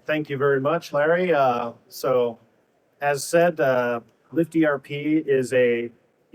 Thank you very much, Larry. As said, Lift ERP is a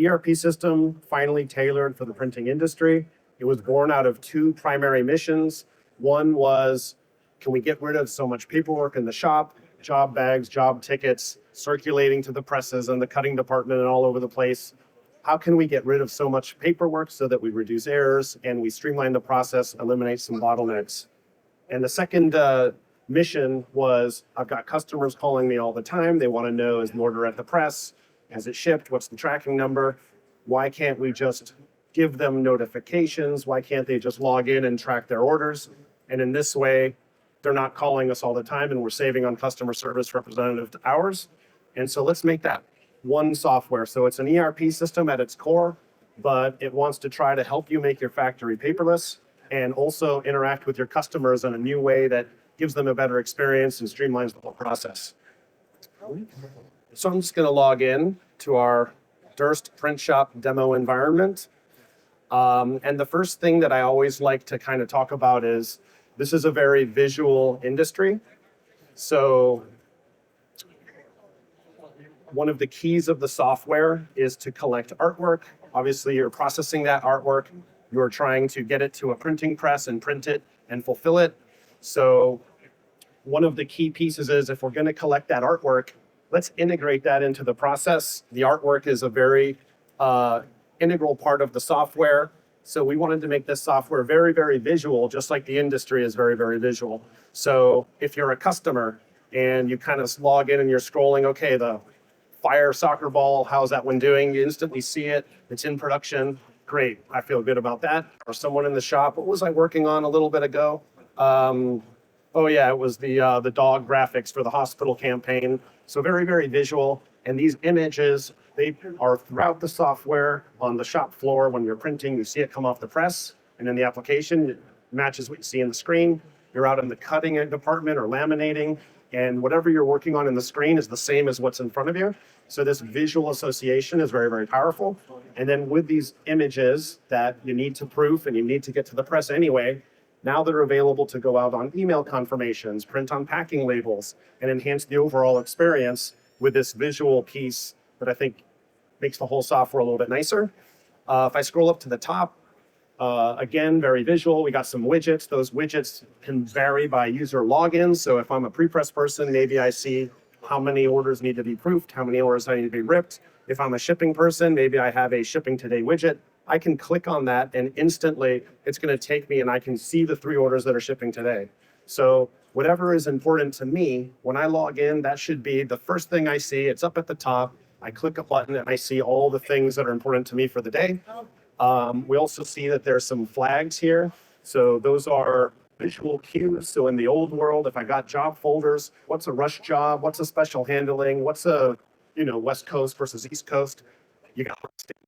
ERP system finally tailored for the printing industry. It was born out of two primary missions. One was, can we get rid of so much paperwork in the shop, job bags, job tickets, circulating to the presses and the cutting department and all over the place? How can we get rid of so much paperwork so that we reduce errors and we streamline the process, eliminate some bottlenecks? And the second mission was, I've got customers calling me all the time. They want to know, is the order at the press? Has it shipped? What's the tracking number? Why can't we just give them notifications? Why can't they just log in and track their orders? And in this way, they're not calling us all the time and we're saving on customer service representative hours. And so let's make that one software. So it's an ERP system at its core, but it wants to try to help you make your factory paperless and also interact with your customers in a new way that gives them a better experience and streamlines the whole process. So I'm just going to log in to our Durst print shop demo environment. And the first thing that I always like to kind of talk about is this is a very visual industry. So one of the keys of the software is to collect artwork. Obviously, you're processing that artwork. You're trying to get it to a printing press and print it and fulfill it. So one of the key pieces is if we're going to collect that artwork, let's integrate that into the process. The artwork is a very integral part of the software. So we wanted to make this software very, very visual, just like the industry is very, very visual. So if you're a customer and you kind of log in and you're scrolling, okay, the fire soccer ball, how's that one doing? You instantly see it, it's in production. Great, I feel good about that. Or someone in the shop, what was I working on a little bit ago? Oh yeah, it was the dog graphics for the hospital campaign. So very, very visual. And these images, they are throughout the software on the shop floor. When you're printing, you see it come off the press. And in the application, it matches what you see in the screen. You're out in the cutting department or laminating, and whatever you're working on in the screen is the same as what's in front of you. So this visual association is very, very powerful. And then with these images that you need to proof and you need to get to the press anyway, now they're available to go out on email confirmations, print on packing labels, and enhance the overall experience with this visual piece that I think makes the whole software a little bit nicer. If I scroll up to the top, again, very visual. We got some widgets. Those widgets can vary by user login. So if I'm a pre-press person, maybe I see how many orders need to be proofed, how many orders need to be ripped. If I'm a shipping person, maybe I have a shipping today widget. I can click on that and instantly it's going to take me and I can see the 3 orders that are shipping today. So whatever is important to me, when I log in, that should be the first thing I see. It's up at the top. I click a button and I see all the things that are important to me for the day. We also see that there's some flags here. So those are visual cues. So in the old world, if I got job folders, what's a rush job? What's a special handling? What's a, West Coast versus East Coast? You got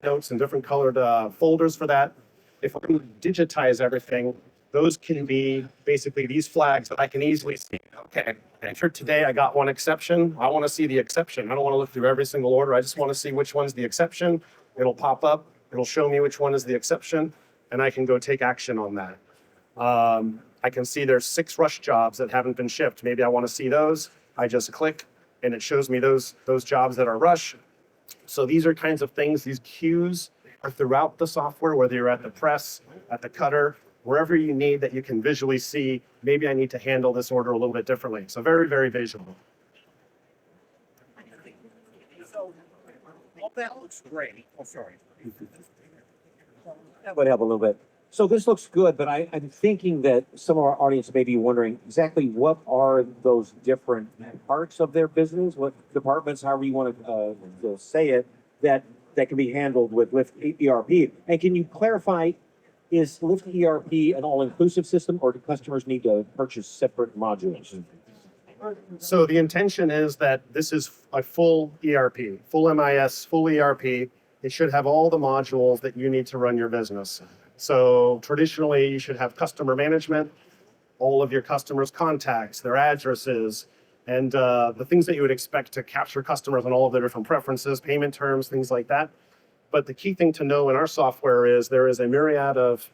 notes and different colored folders for that. If I can digitize everything, those can be basically these flags that I can easily see. Okay, and for today, I got one exception. I want to see the exception. I don't want to look through every single order. I just want to see which one's the exception. It'll pop up. It'll show me which one is the exception, and I can go take action on that. I can see there's 6 rush jobs that haven't been shipped. Maybe I want to see those. I just click, and it shows me those jobs that are rush. So these are kinds of things, these cues are throughout the software, whether you're at the press, at the cutter, wherever you need that you can visually see, maybe I need to handle this order a little bit differently. So very, very visual. So, all that looks great. Oh, sorry. That would help a little bit. So this looks good, but I'm thinking that some of our audience may be wondering exactly what are those different parts of their business, what departments, however you want to say it, that can be handled with Lift ERP. And can you clarify, is Lift ERP an all-inclusive system, or do customers need to purchase separate modules? So the intention is that this is a full ERP, full MIS, full ERP. It should have all the modules that you need to run your business. So traditionally, you should have customer management, all of your customers' contacts, their addresses, and the things that you would expect to capture customers and all of their different preferences, payment terms, things like that. But the key thing to know in our software is there is a myriad of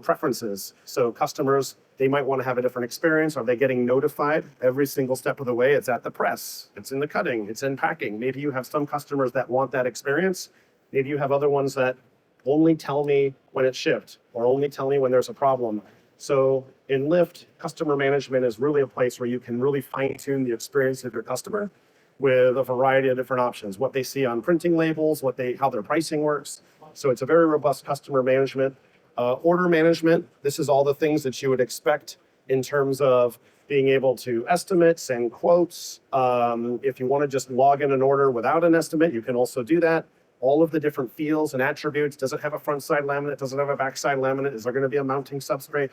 preferences. So customers They might want to have a different experience. Are they getting notified every single step of the way? It's at the press, it's in the cutting, it's in packing. Maybe you have some customers that want that experience. Maybe you have other ones that only tell me when it's shipped or only tell me when there's a problem. So in Lyft, customer management is really a place where you can really fine tune the experience of your customer with a variety of different options, what they see on printing labels, how their pricing works. So it's a very robust customer management. Order management, this is all the things that you would expect in terms of being able to estimate, send quotes. If you want to just log in an order without an estimate, you can also do that. All of the different fields and attributes. Does it have a front side laminate? Does it have a back side laminate? Is there going to be a mounting substrate?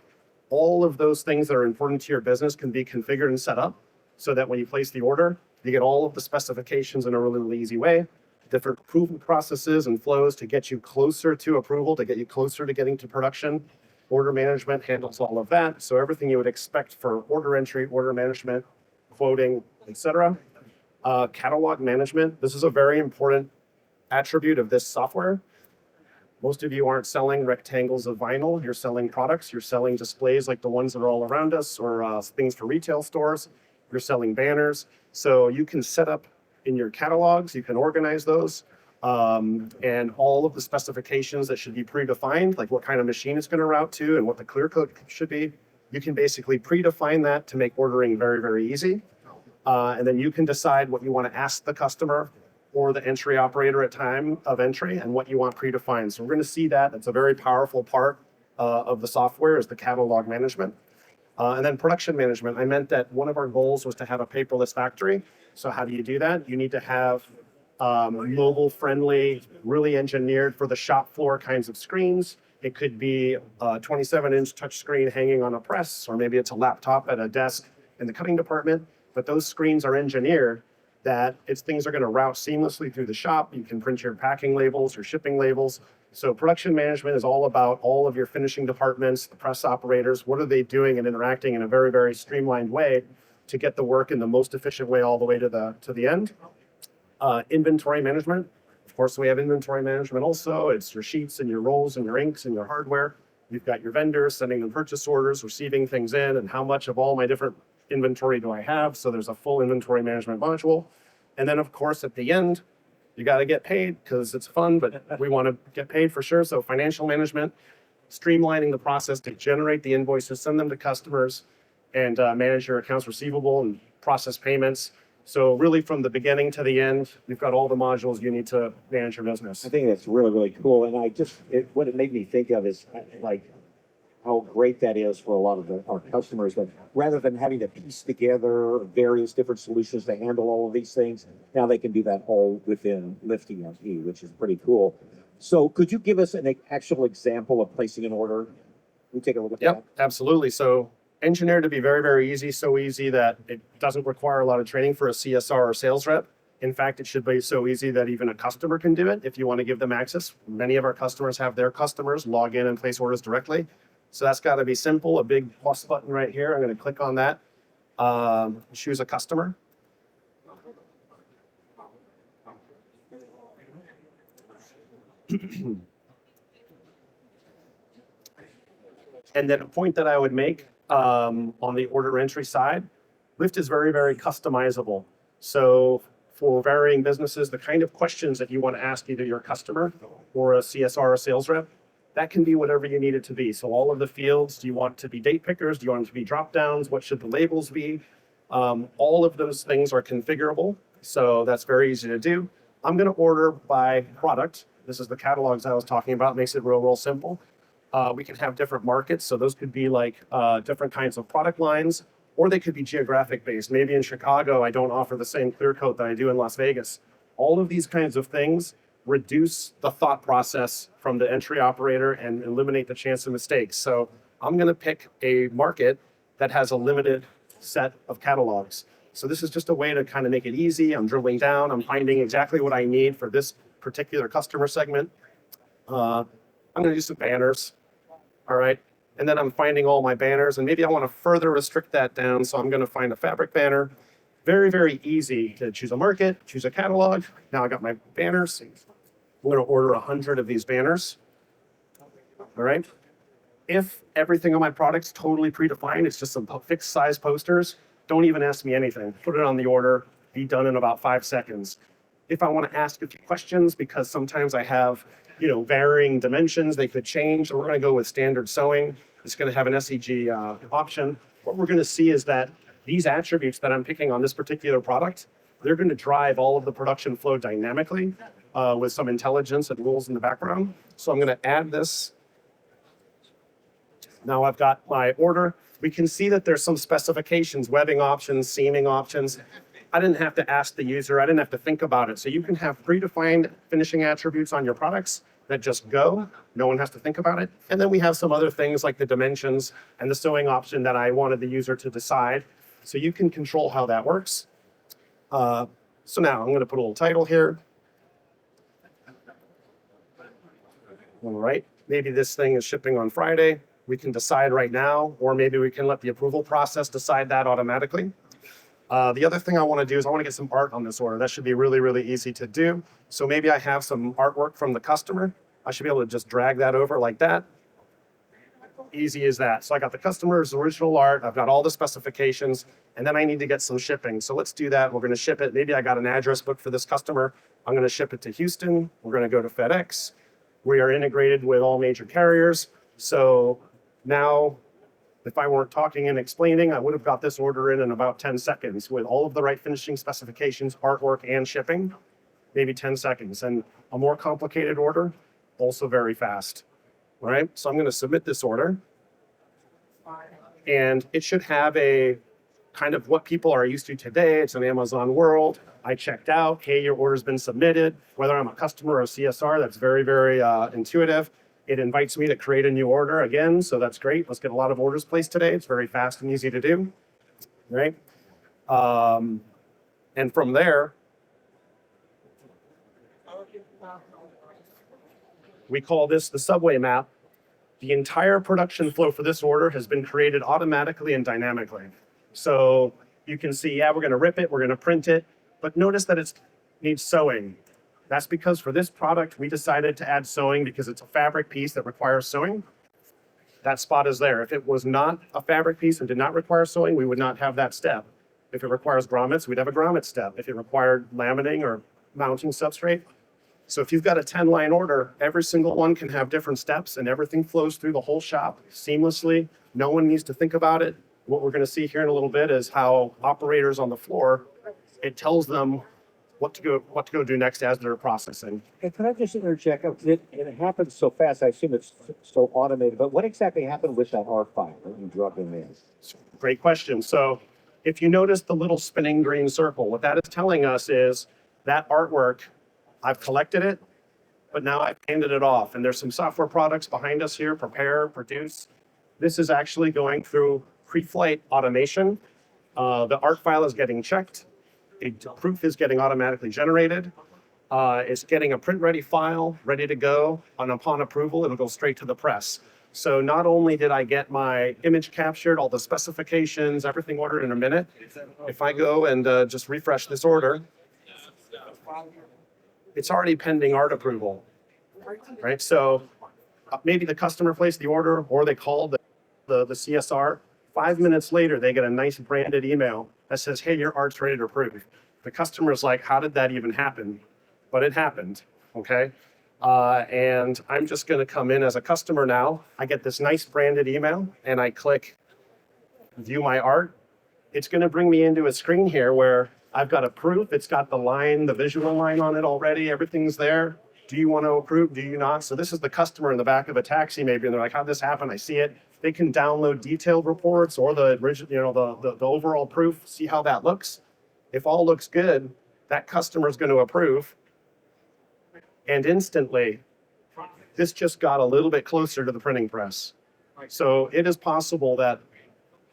All of those things that are important to your business can be configured and set up so that when you place the order, you get all of the specifications in a really, really easy way. Different approval processes and flows to get you closer to approval, to get you closer to getting to production. Order management handles all of that. So everything you would expect for order entry, order management, quoting, etc. Catalog management. This is a very important attribute of this software. Most of you aren't selling rectangles of vinyl. You're selling products. You're selling displays like the ones that are all around us, or things for retail stores. You're selling banners. So you can set up in your catalogs, you can organize those, and all of the specifications that should be predefined, like what kind of machine it's going to route to and what the clear coat should be. You can basically predefine that to make ordering very, very easy. And then you can decide what you want to ask the customer or the entry operator at time of entry and what you want predefined. So we're going to see that. It's a very powerful part of the software is the catalog management. And then production management. I meant that one of our goals was to have a paperless factory. So how do you do that? You need to have mobile friendly, really engineered for the shop floor kinds of screens. It could be a 27-inch touch screen hanging on a press, or maybe it's a laptop at a desk in the cutting department. But those screens are engineered that things are going to route seamlessly through the shop. You can print your packing labels, your shipping labels. So production management is all about all of your finishing departments, the press operators. What are they doing and interacting in a very, very streamlined way to get the work in the most efficient way all the way to the end? Inventory management. Of course, we have inventory management also. It's your sheets and your rolls and your inks and your hardware. You've got your vendors sending them purchase orders, receiving things in, and how much of all my different inventory do I have? So there's a full inventory management module. And then, of course, at the end, you got to get paid because it's fun, but we want to get paid for sure. So financial management, streamlining the process to generate the invoices, send them to customers, and manage your accounts receivable and process payments. So really from the beginning to the end, you've got all the modules you need to manage your business. I think that's really, really cool. And what it made me think of is like how great that is for a lot of our customers, that rather than having to piece together various different solutions to handle all of these things, now they can do that all within Lyft ERP, which is pretty cool. So could you give us an actual example of placing an order? Can we take a look at that? Yep, absolutely. So engineered to be very, very easy, so easy that it doesn't require a lot of training for a CSR or sales rep. In fact, it should be so easy that even a customer can do it if you want to give them access. Many of our customers have their customers log in and place orders directly. So that's got to be simple. A big plus button right here. I'm going to click on that. Choose a customer. And then a point that I would make on the order entry side, Lyft is very, very customizable. So for varying businesses, the kind of questions that you want to ask either your customer or a CSR or sales rep, that can be whatever you need it to be. So all of the fields, do you want to be date pickers? Do you want it to be drop downs? What should the labels be? All of those things are configurable. So that's very easy to do. I'm going to order by product. This is the catalogs I was talking about. Makes it real, real simple. We can have different markets. So those could be like different kinds of product lines, or they could be geographic based. Maybe in Chicago, I don't offer the same clear coat that I do in Las Vegas. All of these kinds of things reduce the thought process from the entry operator and eliminate the chance of mistakes. So I'm going to pick a market that has a limited set of catalogs. So this is just a way to kind of make it easy. I'm drilling down. I'm finding exactly what I need for this particular customer segment. I'm going to do some banners. All right. And then I'm finding all my banners, and maybe I want to further restrict that down. So I'm going to find a fabric banner. Very, very easy to choose a market, choose a catalog. Now I got my banners. I'm going to order 100 of these banners. All right. if everything on my product's totally predefined, it's just some fixed size posters, don't even ask me anything. Put it on the order, be done in about 5 seconds. If I want to ask a few questions, because sometimes I have, varying dimensions, they could change. So we're going to go with standard sewing. It's going to have an SEG option. What we're going to see is that these attributes that I'm picking on this particular product, they're going to drive all of the production flow dynamically with some intelligence and rules in the background. So I'm going to add this. Now I've got my order. We can see that there's some specifications, webbing options, seaming options. I didn't have to ask the user. I didn't have to think about it. So you can have predefined finishing attributes on your products that just go. No one has to think about it. And then we have some other things like the dimensions and the sewing option that I wanted the user to decide. So you can control how that works. So now I'm going to put a little title here. All right, maybe this thing is shipping on Friday. We can decide right now, or maybe we can let the approval process decide that automatically. The other thing I want to do is I want to get some art on this order. That should be really, really easy to do. So maybe I have some artwork from the customer. I should be able to just drag that over like that. Easy as that. So I got the customer's original art. I've got all the specifications, and then I need to get some shipping. So let's do that. We're going to ship it. Maybe I got an address book for this customer. I'm going to ship it to Houston. We're going to go to FedEx. We are integrated with all major carriers. So now, if I weren't talking and explaining, I would have got this order in about 10 seconds with all of the right finishing specifications, artwork, and shipping, maybe 10 seconds. And a more complicated order, also very fast. All right, so I'm going to submit this order. And it should have a kind of what people are used to today. It's an Amazon world. I checked out, hey, your order's been submitted. Whether I'm a customer or a CSR, that's very, very intuitive. It invites me to create a new order again, so that's great. Let's get a lot of orders placed today. It's very fast and easy to do, right? And from there, we call this the subway map. The entire production flow for this order has been created automatically and dynamically. So you can see, yeah, we're going to rip it, we're going to print it, but notice that it needs sewing. That's because for this product, we decided to add sewing because it's a fabric piece that requires sewing. That spot is there. If it was not a fabric piece and did not require sewing, we would not have that step. If it requires grommets, we'd have a grommet step. If it required laminating or mounting substrate. So if you've got a 10-line order, every single one can have different steps and everything flows through the whole shop seamlessly. No one needs to think about it. What we're going to see here in a little bit is how operators on the floor, it tells them what to go do next as they're processing. And can I just interject? It happens so fast. I assume it's so automated. But what exactly happened with that art file that you dropped in there? Great question. So if you notice the little spinning green circle, what that is telling us is that artwork, I've collected it, but now I've handed it off. And there's some software products behind us here, prepare, produce. This is actually going through pre-flight automation. The art file is getting checked. A proof is getting automatically generated. It's getting a print-ready file ready to go, and upon approval, it'll go straight to the press. So not only did I get my image captured, all the specifications, everything ordered in a minute, if I go and just refresh this order, it's already pending art approval, right? So maybe the customer placed the order or they called the CSR. 5 minutes later, they get a nice branded email that says, hey, your art's ready to approve. The customer's like, how did that even happen? But it happened, okay? And I'm just gonna come in as a customer now. I get this nice branded email and I click view my art. It's gonna bring me into a screen here where I've got a proof. It's got the line, the visual line on it already. Everything's there. Do you want to approve? Do you not? So this is the customer in the back of a taxi maybe, and they're like, how'd this happen? I see it. They can download detailed reports or the original, the overall proof, see how that looks. If all looks good, that customer is going to approve. And instantly, this just got a little bit closer to the printing press. So it is possible that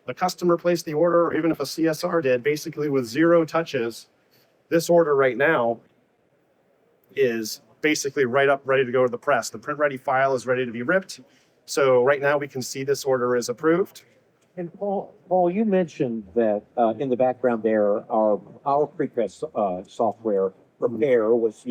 the customer placed the order, or even if a CSR did, basically with 0 touches, this order right now is basically right up, ready to go to the press. The print-ready file is ready to be ripped. So right now we can see this order is approved. And Paul, you mentioned that in the background there, our prepress software prepare was,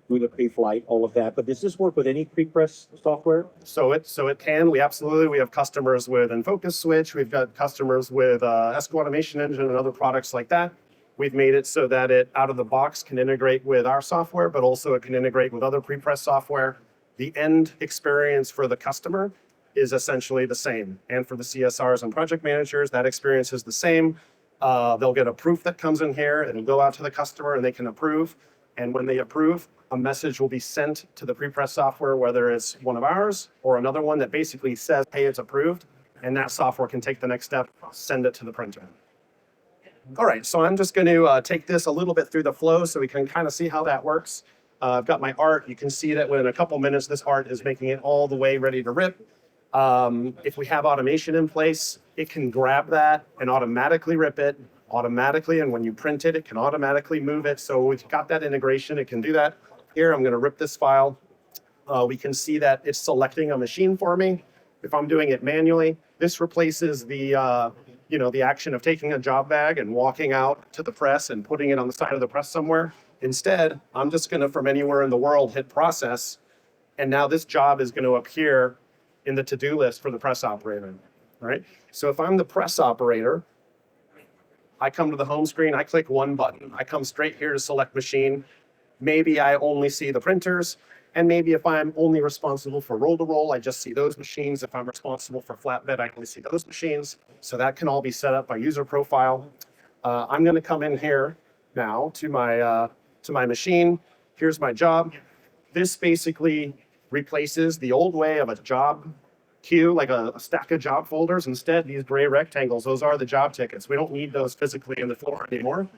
doing the pre-flight, all of that. But does this work with any pre-press software? So it can. We have customers with Enfocus Switch. We've got customers with ESCO Automation Engine and other products like that. We've made it so that it out of the box can integrate with our software, but also it can integrate with other pre-press software. The end experience for the customer is essentially the same. And for the CSRs and project managers, that experience is the same. They'll get a proof that comes in here. It'll go out to the customer and they can approve. And when they approve, a message will be sent to the pre-press software, whether it's one of ours or another one that basically says, hey, it's approved. And that software can take the next step, send it to the printer. All right, so I'm just going to take this a little bit through the flow so we can kind of see how that works. I've got my art. You can see that within a couple minutes, this art is making it all the way ready to rip. If we have automation in place, it can grab that and automatically rip it automatically. And when you print it, it can automatically move it. So we've got that integration. It can do that. Here, I'm going to rip this file. We can see that it's selecting a machine for me. If I'm doing it manually, this replaces the the action of taking a job bag and walking out to the press and putting it on the side of the press somewhere. Instead, I'm just going to, from anywhere in the world, hit process. And now this job is going to appear in the to-do list for the press operator, right? So if I'm the press operator, I come to the home screen, I click one button, I come straight here to select machine. Maybe I only see the printers. And maybe if I'm only responsible for roll-to-roll, I just see those machines. If I'm responsible for flatbed, I only see those machines. So that can all be set up by user profile. I'm going to come in here now to my machine. Here's my job. This basically replaces the old way of a job queue, like a stack of job folders. Instead, these gray rectangles, those are the job tickets. We don't need those physically in the floor anymore.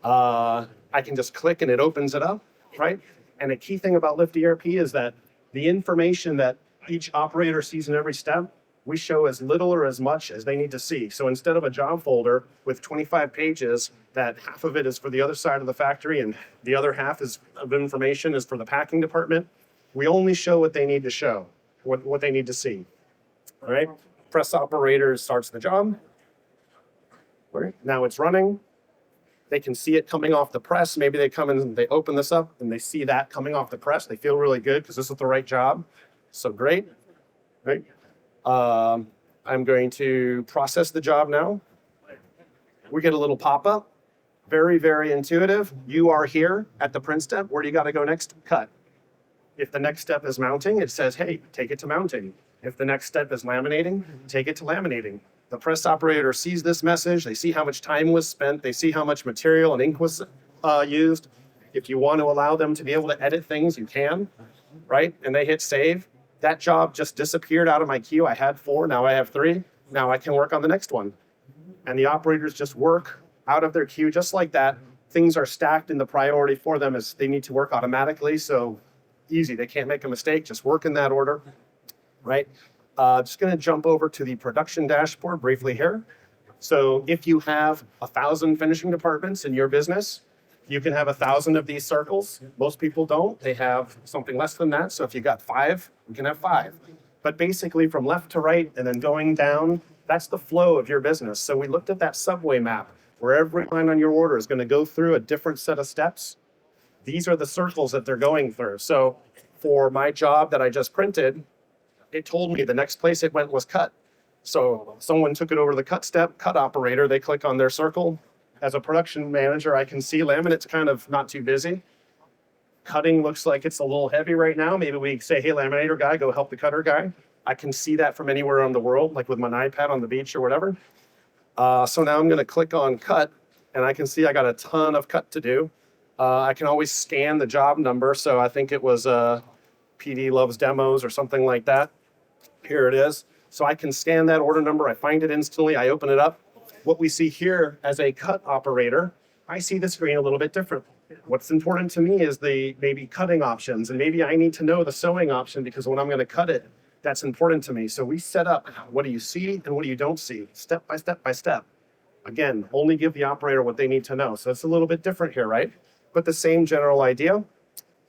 I can just click and it opens it up, right? And a key thing about Lift ERP is that the information that each operator sees in every step, we show as little or as much as they need to see. So instead of a job folder with 25 pages, that half of it is for the other side of the factory and the other half of information is for the packing department, we only show what they need to show, what they need to see. All right, press operator starts the job. All right, now it's running. They can see it coming off the press. Maybe they come in and they open this up and they see that coming off the press. They feel really good because this is the right job. So great, right? I'm going to process the job now. We get a little pop-up. Very, very intuitive. You are here at the print step. Where do you got to go next? Cut. If the next step is mounting, it says, hey, take it to mounting. If the next step is laminating, take it to laminating. The press operator sees this message. They see how much time was spent. They see how much material and ink was used. If you want to allow them to be able to edit things, you can, right? And they hit save. That job just disappeared out of my queue. I had 4, now I have 3. Now I can work on the next one. And the operators just work out of their queue just like that. Things are stacked in the priority for them as they need to work automatically. So easy, they can't make a mistake, just work in that order, right? Just going to jump over to the production dashboard briefly here. So if you have 1,000 finishing departments in your business, you can have 1,000 of these circles. Most people don't. They have something less than that. So if you got 5, you can have 5. But basically from left to right and then going down, that's the flow of your business. So we looked at that subway map where every line on your order is going to go through a different set of steps. These are the circles that they're going through. So for my job that I just printed, it told me the next place it went was cut. So someone took it over to the cut step, cut operator, they click on their circle. As a production manager, I can see laminate's kind of not too busy. Cutting looks like it's a little heavy right now. Maybe we say, hey, laminator guy, go help the cutter guy. I can see that from anywhere around the world, like with my iPad on the beach or whatever. So now I'm gonna click on cut and I can see I got a ton of cut to do. I can always scan the job number. So I think it was PD loves demos or something like that. Here it is. So I can scan that order number. I find it instantly. I open it up. What we see here as a cut operator, I see the screen a little bit different. What's important to me is the maybe cutting options. And maybe I need to know the sewing option because when I'm going to cut it, that's important to me. So we set up what do you see and what do you don't see, step by step by step. Again, only give the operator what they need to know. So it's a little bit different here, right? But the same general idea.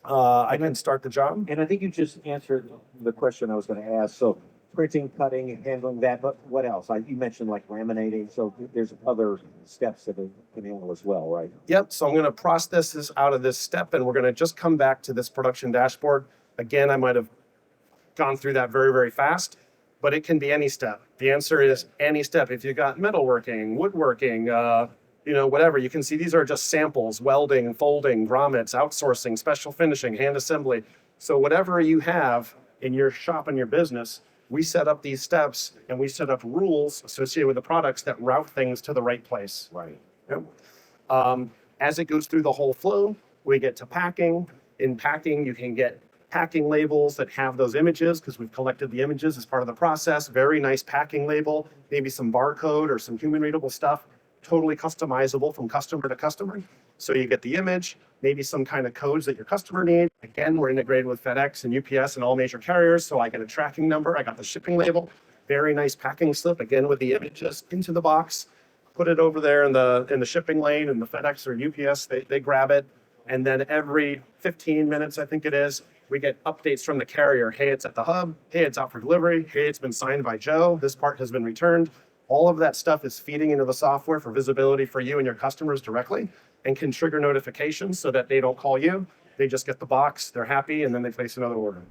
I can start the job. And I think you just answered the question I was going to ask. So printing, cutting, and handling that, but what else? You mentioned like laminating, so there's other steps that it can handle as well, right? Yep, so I'm gonna process this out of this step and we're gonna just come back to this production dashboard. Again, I might have gone through that very, very fast, but it can be any step. The answer is any step. If you got metalworking, woodworking, whatever, you can see these are just samples: welding, folding, grommets, outsourcing, special finishing, hand assembly. So whatever you have in your shop and your business, we set up these steps and we set up rules associated with the products that route things to the right place. Right. Yep. As it goes through the whole flow, we get to packing. In packing, you can get packing labels that have those images because we've collected the images as part of the process. Very nice packing label, maybe some barcode or some human readable stuff, totally customizable from customer to customer. So you get the image, maybe some kind of codes that your customer needs. Again, we're integrated with FedEx and UPS and all major carriers. So I get a tracking number, I got the shipping label, very nice packing slip, again with the images into the box, put it over there in the shipping lane, and the FedEx or UPS, they grab it. And then every 15 minutes, I think it is, we get updates from the carrier. Hey, it's at the hub. Hey, it's out for delivery. Hey, it's been signed by Joe. This part has been returned. All of that stuff is feeding into the software for visibility for you and your customers directly, and can trigger notifications so that they don't call you. They just get the box, they're happy, and then they place another order.